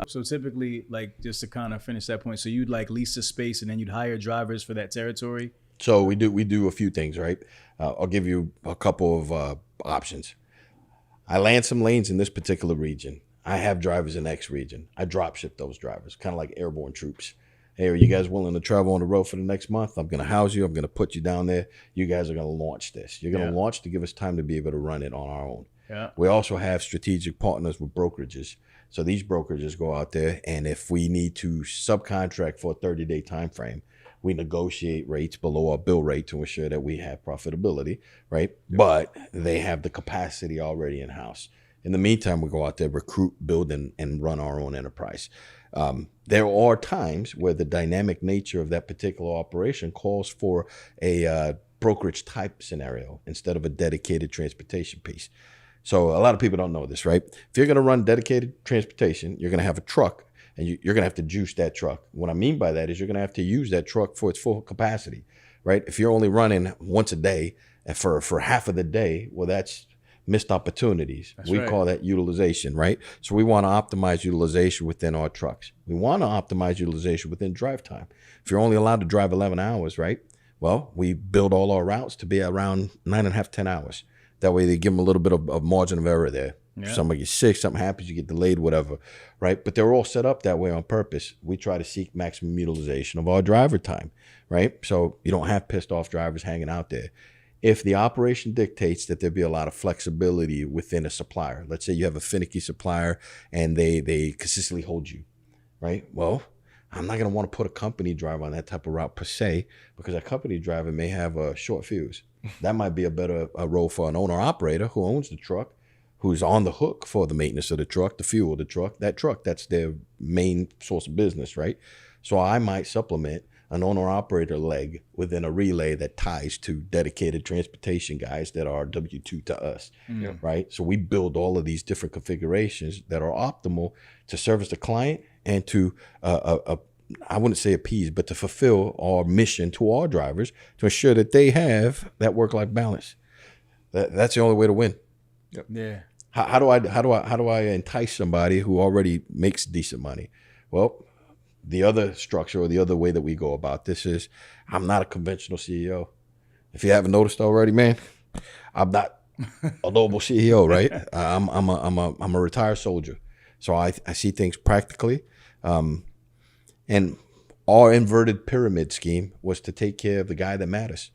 So typically, like, just to kind of finish that point, so you'd like lease the space and then you'd hire drivers for that territory. So we do a few things, right? I'll give you a couple of options. I land some lanes in this particular region. I have drivers in X region. I drop ship those drivers, kind of like airborne troops. Hey, are you guys willing to travel on the road for the next month? I'm going to house you. I'm going to put you down there. You guys are going to launch this. You're going to launch to give us time to be able to run it on our own. Yeah. We also have strategic partners with brokerages. So these brokerages go out there, and if we need to subcontract for a 30-day time frame, we negotiate rates below our bill rate to ensure that we have profitability, right? Yep. But they have the capacity already in-house. In the meantime, we go out there, recruit, build, and run our own enterprise. There are times where the dynamic nature of that particular operation calls for a brokerage type scenario instead of a dedicated transportation piece. So a lot of people don't know this, right? If you're going to run dedicated transportation, you're going to have a truck, and you're going to have to juice that truck. What I mean by that is you're going to have to use that truck for its full capacity, right? If you're only running once a day and for half of the day, well, that's missed opportunities. We call that utilization, right? So we want to optimize utilization within our trucks. We want to optimize utilization within drive time. If you're only allowed to drive 11 hours, right? Well, we build all our routes to be around 9.5, 10 hours. That way they give them a little bit of margin of error there. Yeah. If somebody gets sick, something happens, you get delayed, whatever, right? But they're all set up that way on purpose. We try to seek maximum utilization of our driver time, right? So you don't have pissed off drivers hanging out there. If the operation dictates that there be a lot of flexibility within a supplier, let's say you have a finicky supplier and they consistently hold you, right? Well, I'm not going to want to put a company driver on that type of route per se, because that company driver may have a short fuse. That might be a better role for an owner operator who owns the truck, who's on the hook for the maintenance of the truck, the fuel of the truck. That truck, that's their main source of business, right? So I might supplement an owner-operator leg within a relay that ties to dedicated transportation guys that are W-2 to us, right? So we build all of these different configurations that are optimal to service the client and to, I wouldn't say appease, but to fulfill our mission to our drivers to ensure that they have that work-life balance. That's the only way to win. Yep. Yeah. How do I entice somebody who already makes decent money? Well, the other structure or the other way that we go about this is I'm not a conventional CEO. If you haven't noticed already, man, I'm not a noble CEO, right? I'm a retired soldier. So I see things practically. And our inverted pyramid scheme was to take care of the guy that matters.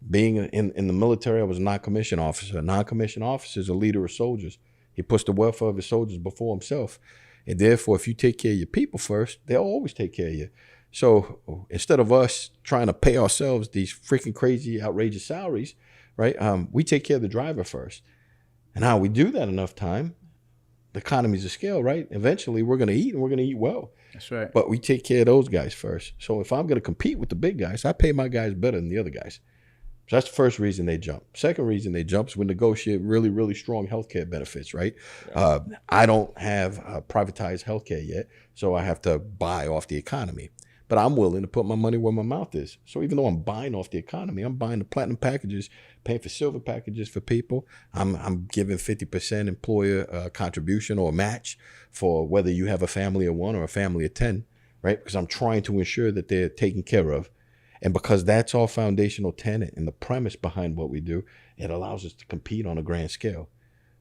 Being in the military, I was a non-commissioned officer. A non-commissioned officer is a leader of soldiers. He puts the welfare of his soldiers before himself. And therefore, if you take care of your people first, they'll always take care of you. So instead of us trying to pay ourselves these freaking crazy, outrageous salaries, right, we take care of the driver first. And how we do that enough time, the economies of scale, right? Eventually, we're going to eat, and we're going to eat well. That's right. But we take care of those guys first. So if I'm going to compete with the big guys, I pay my guys better than the other guys. So that's the first reason they jump. Second reason they jump is we negotiate really, really strong healthcare benefits, right? Yeah. I don't have privatized healthcare yet, so I have to buy off the economy. But I'm willing to put my money where my mouth is. So even though I'm buying off the economy, I'm buying the platinum packages, paying for silver packages for people. I'm giving 50% employer contribution or match for whether you have a family of 1 or a family of 10, right? Because I'm trying to ensure that they're taken care of. And because that's our foundational tenet and the premise behind what we do, it allows us to compete on a grand scale.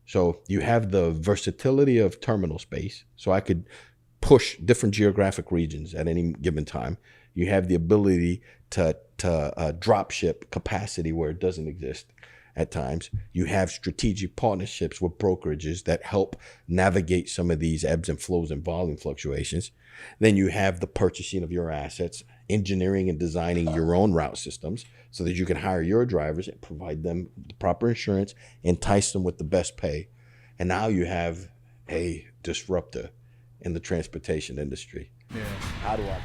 So you have the versatility of terminal space. So I could push different geographic regions at any given time. You have the ability to drop ship capacity where it doesn't exist at times. You have strategic partnerships with brokerages that help navigate some of these ebbs and flows and volume fluctuations. Then you have the purchasing of your assets, engineering and designing your own route systems so that you can hire your drivers and provide them the proper insurance, entice them with the best pay. And now you have a disruptor in the transportation industry. Yeah. How do I